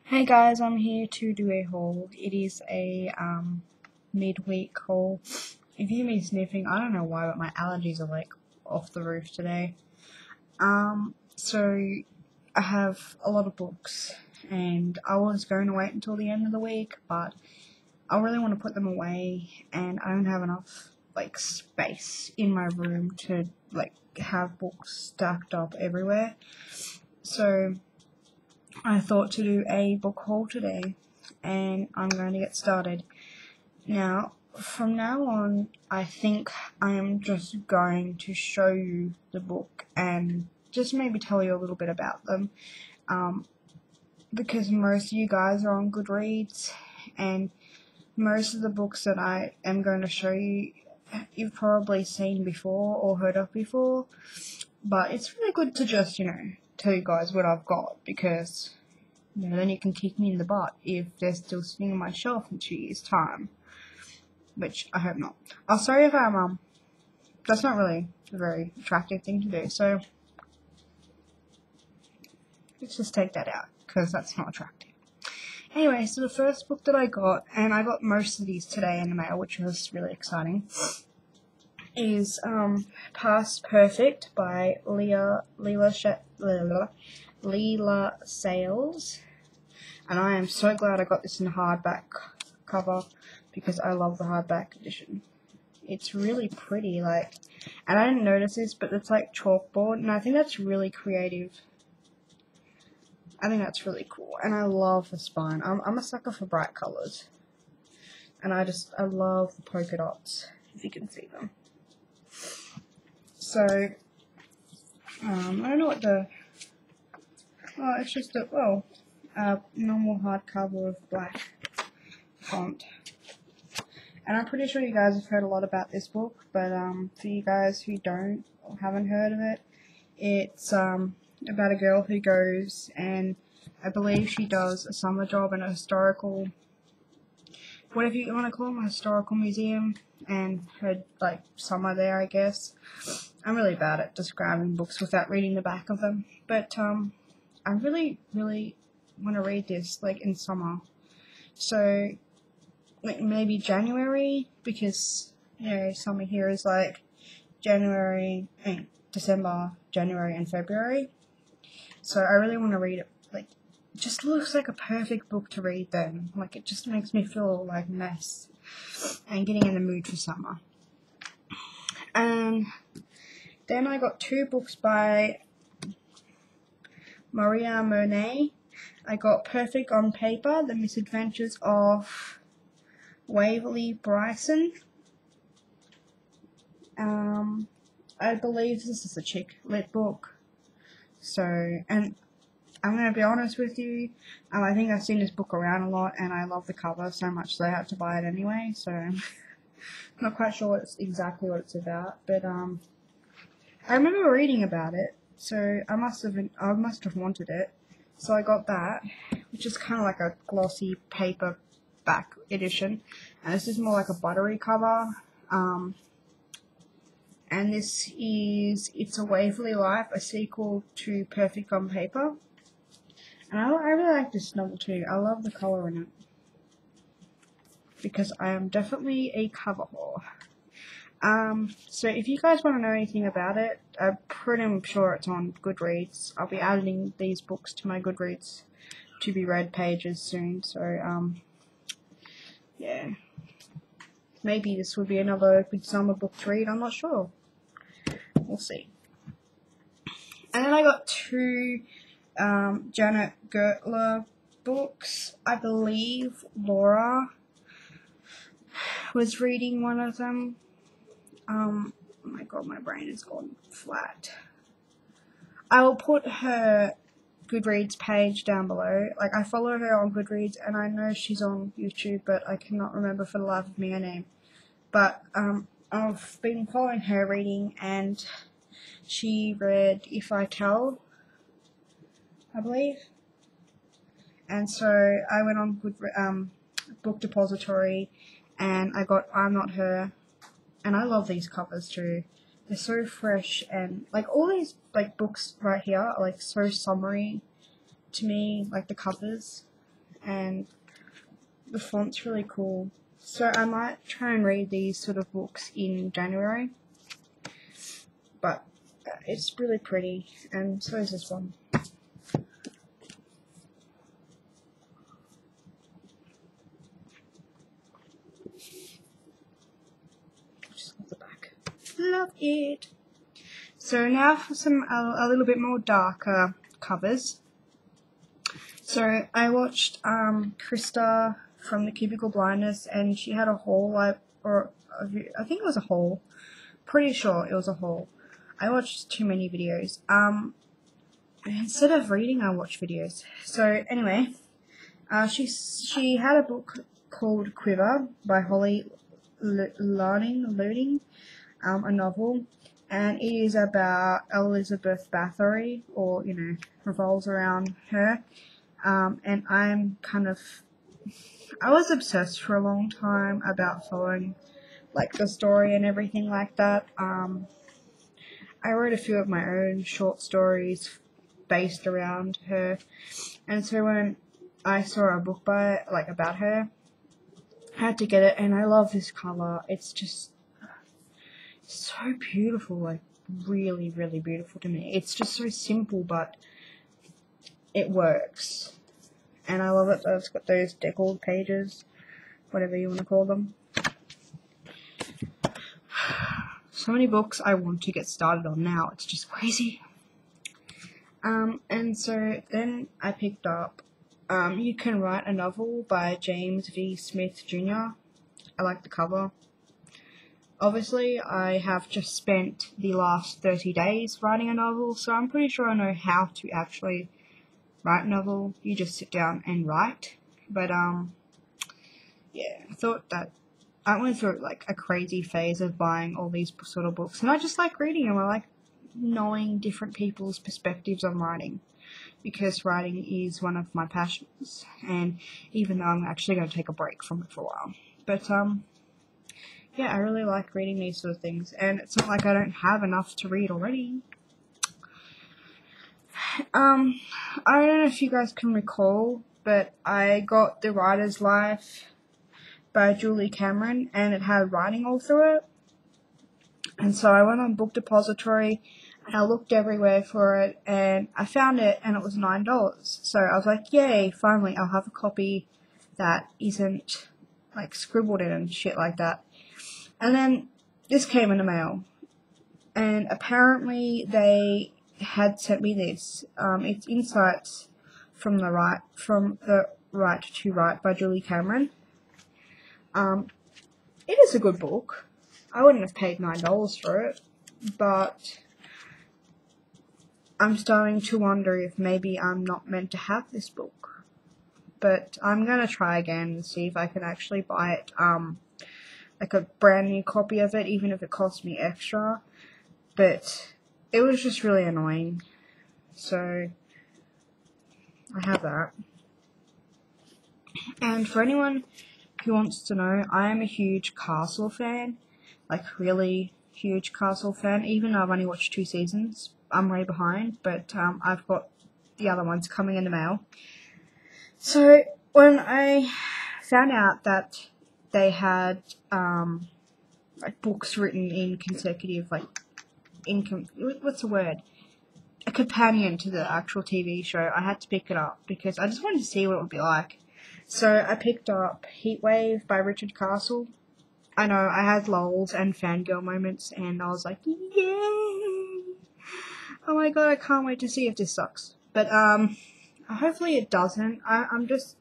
Hey guys, I'm here to do a haul. It is a midweek haul. If you hear me sniffing, I don't know why, but my allergies are like off the roof today. So I have a lot of books, and I was going to wait until the end of the week, but I really want to put them away, and I don't have enough like space in my room to like have books stacked up everywhere. So I thought to do a book haul today, and I'm going to get started. Now, from now on, I think I am just going to show you the book and just maybe tell you a little bit about them, because most of you guys are on Goodreads, and most of the books that I am going to show you, you've probably seen before or heard of before, but it's really good to just, tell you guys what I've got, because then you can kick me in the butt if they're still sitting on my shelf in 2 years' time. Which I hope not. I'm sorry if I'm, that's not really a very attractive thing to do, so let's just take that out, because that's not attractive. Anyway, so the first book that I got, and I got most of these today in the mail, which was really exciting, is Past Perfect by Leela Sales. And I am so glad I got this in hardback cover, because I love the hardback edition. It's really pretty, and I didn't notice this, but it's like chalkboard, and I think that's really creative. I think that's really cool, and I love the spine. I'm a sucker for bright colors, and I love the polka dots, if you can see them. So, I don't know what it's just normal hardcover of black font. And I'm pretty sure you guys have heard a lot about this book, but for you guys who don't or haven't heard of it, it's about a girl who goes, and I believe she does a summer job in a historical, whatever you want to call them, a historical museum, and her summer there, I guess. I'm really bad at describing books without reading the back of them, but I really, really want to read this in summer. So maybe January, because summer here is January, December, January, and February. So I really want to read it. It just looks like a perfect book to read then. It just makes me feel nice and getting in the mood for summer. And then I got two books by Maria Monet. I got Perfect on Paper, The Misadventures of Waverly Bryson. I believe this is a chick lit book. So, and I'm going to be honest with you, I think I've seen this book around a lot, and I love the cover so much that I had to buy it anyway, so I'm not quite sure exactly what it's about, but I remember reading about it, so I must have wanted it, so I got that, which is kind of like a glossy paperback edition, and this is more like a buttery cover. And this is It's a Waverly Life, a sequel to Perfect on Paper. And I really like this novel too. I love the colour in it, because I am definitely a cover whore. So if you guys want to know anything about it, I'm pretty sure it's on Goodreads. I'll be adding these books to my Goodreads to be read pages soon, so yeah. Maybe this would be another good summer book to read, I'm not sure. We'll see. And then I got two Janet Gertler books. I believe Laura was reading one of them. Oh my god, my brain has gone flat. I will put her Goodreads page down below. I follow her on Goodreads, and I know she's on YouTube, but I cannot remember for the life of me her name. But I've been following her reading, and she read If I Tell, I believe. And so I went on Book Depository, and I got I'm Not Her, and I love these covers too. They're so fresh, and all these books right here are so summery to me, the covers. and the font's really cool. So I might try and read these sort of books in January, but it's really pretty, and so is this one. Just love the back. Love it. So now for some a little bit more darker covers. So I watched Krista from the Cubicle Blindness, and she had a haul, I think it was a haul. Pretty sure it was a haul. I watched too many videos. Instead of reading, I watched videos. So anyway, she had a book called Quiver by Holly Loading, a novel, and it is about Elizabeth Bathory, or revolves around her. And I was obsessed for a long time about following like the story and everything like that. I wrote a few of my own short stories based around her, and so when I saw a book about her, I had to get it, and I love this cover. It's just so beautiful, like really, really beautiful to me. It's just so simple, but it works. And I love it that it's got those deckled pages, whatever you want to call them. So many books I want to get started on now. It's just crazy. And so then I picked up You Can Write a Novel by James V. Smith Jr. I like the cover. Obviously, I have just spent the last 30 days writing a novel, so I'm pretty sure I know how to actually write a novel. You just sit down and write. But yeah, I thought that I went through like a crazy phase of buying all these sort of books, and I just like reading them. I like knowing different people's perspectives on writing, because writing is one of my passions, and even though I'm actually going to take a break from it for a while. But yeah, I really like reading these sort of things, and it's not like I don't have enough to read already. I don't know if you guys can recall, but I got The Writer's Life by Julie Cameron, and it had writing all through it. And so I went on Book Depository, and I looked everywhere for it, and I found it, and it was $9. So I was like, yay, finally, I'll have a copy that isn't like scribbled in and shit like that. And then this came in the mail, and apparently they had sent me this. It's Insights from the Right to Write by Julie Cameron. It is a good book. I wouldn't have paid $9 for it, but I'm starting to wonder if maybe I'm not meant to have this book. But I'm gonna try again and see if I can actually buy it, like a brand new copy of it, even if it costs me extra. But it was just really annoying. So I have that. And for anyone who wants to know, I am a huge Castle fan. Like, really huge Castle fan. Even though I've only watched 2 seasons, I'm way behind. But I've got the other ones coming in the mail. So when I found out that they had like books written in consecutive, like what's the word? A companion to the actual TV show, I had to pick it up because I just wanted to see what it would be like. So I picked up Heatwave by Richard Castle. I know, I had lulls and fangirl moments, and I was like, yay! Oh my god, I can't wait to see if this sucks. But hopefully it doesn't. I'm just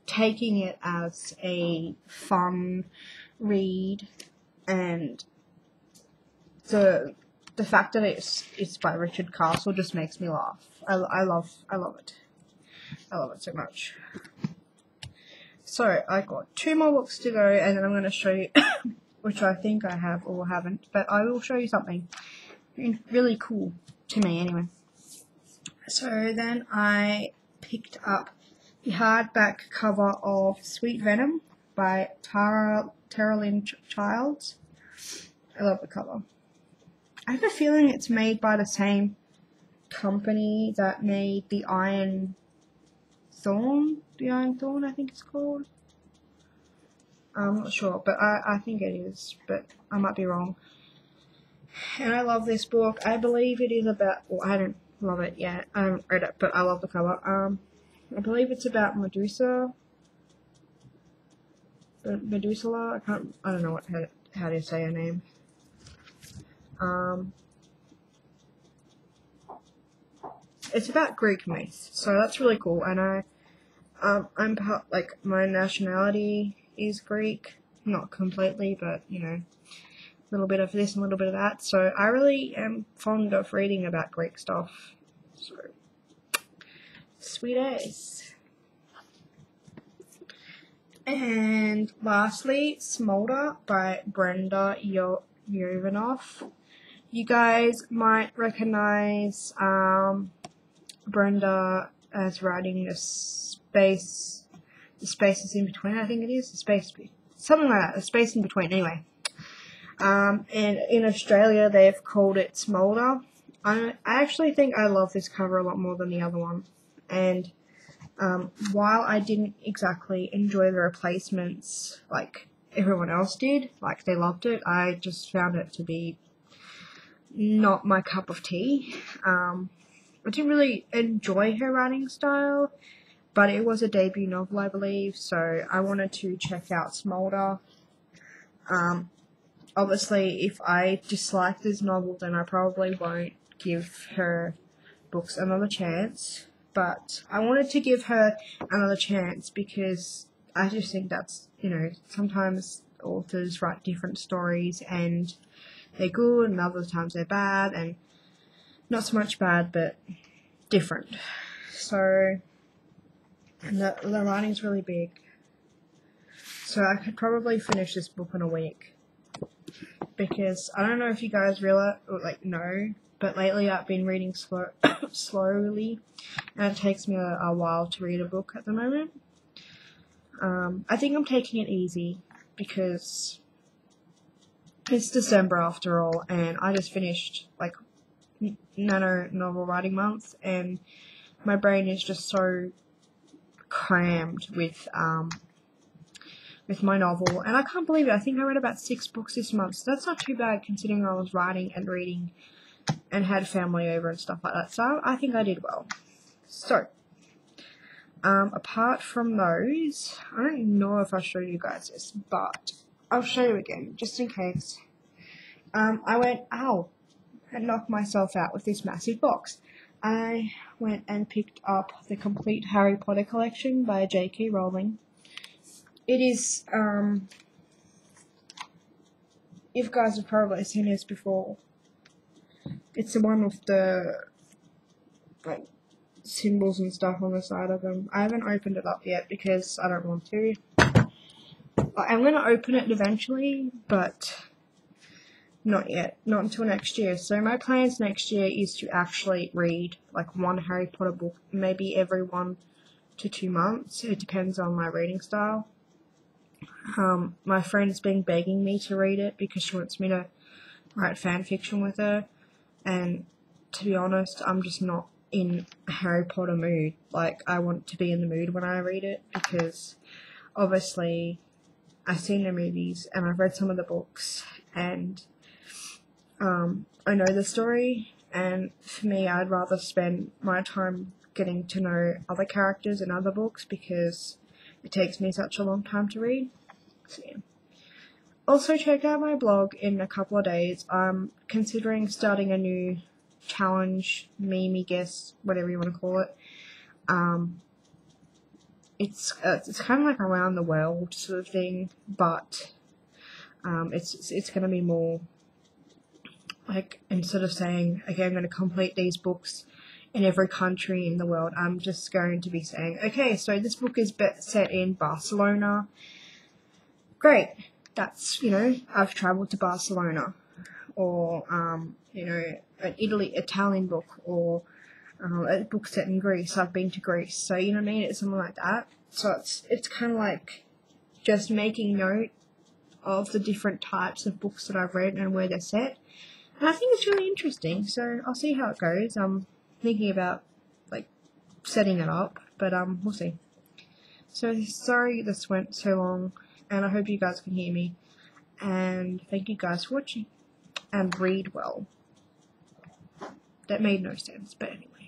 taking it as a fun read, and the fact that it's by Richard Castle just makes me laugh. I love it. I love it so much. So I got 2 more books to go, and then I'm going to show you, which I think I have or haven't, but I will show you something really cool to me anyway. So then I picked up the hardback cover of Sweet Venom by Tara Lynn Childs. I love the cover. I have a feeling it's made by the same company that made the Iron Thorn, the Iron Thorn, I think it's called. I'm not sure, but I think it is, but I might be wrong. And I love this book. I believe it is about, well, I don't love it yet. I haven't read it, but I love the cover. I believe it's about Medusa. Medusa, I don't know how to say her name. It's about Greek myth, so that's really cool. And I'm like, my nationality is Greek, not completely, but you know, a little bit of this and a little bit of that. So I really am fond of reading about Greek stuff. So sweet as. And lastly, Smolder by Brenda Jovanoff. You guys might recognize Brenda as writing the spaces in between. I think it is something like that. The space in between. Anyway, and in Australia they've called it Smolder. I actually think I love this cover a lot more than the other one, and while I didn't exactly enjoy the replacements like everyone else did, like they loved it, I just found it to be not my cup of tea. I didn't really enjoy her writing style, but it was a debut novel, I believe, so I wanted to check out Smolder. Obviously, if I dislike this novel, then I probably won't give her books another chance. But I wanted to give her another chance because I just think that's, you know, sometimes authors write different stories and they're good and other times they're bad, and not so much bad but different. So, and the writing's really big. So I could probably finish this book in a week. Because I don't know if you guys realize, or like know, but lately I've been reading slowly, and it takes me a while to read a book at the moment. I think I'm taking it easy because it's December after all, and I just finished like Nano Novel Writing Month, and my brain is just so crammed with my novel, and I can't believe it. I think I read about 6 books this month, so that's not too bad considering I was writing and reading and had family over and stuff like that, so I think I did well. So, apart from those, I don't know if I showed you guys this, but I'll show you again, just in case. I went, and knocked myself out with this massive box. I went and picked up the complete Harry Potter collection by J.K. Rowling. It is, you guys have probably seen this before. It's the one with the, like, symbols and stuff on the side of them. I haven't opened it up yet because I don't want to. I'm going to open it eventually, but not yet. Not until next year. So my plans next year is to actually read, like, one Harry Potter book, maybe every 1 to 2 months. It depends on my reading style. My friend's been begging me to read it because she wants me to write fan fiction with her, and to be honest, I'm just not in a Harry Potter mood. Like, I want to be in the mood when I read it because obviously I've seen the movies and I've read some of the books, and I know the story, and for me I'd rather spend my time getting to know other characters in other books because it takes me such a long time to read. So, yeah. Also, check out my blog in a couple of days. I'm considering starting a new challenge, meme, guess, whatever you want to call it. It's kind of like around the world sort of thing, but it's going to be more like, instead of saying, okay, I'm going to complete these books in every country in the world, I'm just going to be saying, okay, so this book is set in Barcelona. Great. That's, you know, I've travelled to Barcelona. Or, you know, an Italian book, or a book set in Greece. I've been to Greece. So, you know what I mean? It's something like that. So it's kind of like just making note of the different types of books that I've read and where they're set. And I think it's really interesting. So I'll see how it goes. I'm thinking about, like, setting it up, but we'll see. So sorry this went so long, and I hope you guys can hear me, and thank you guys for watching, and read well. That made no sense, but anyway.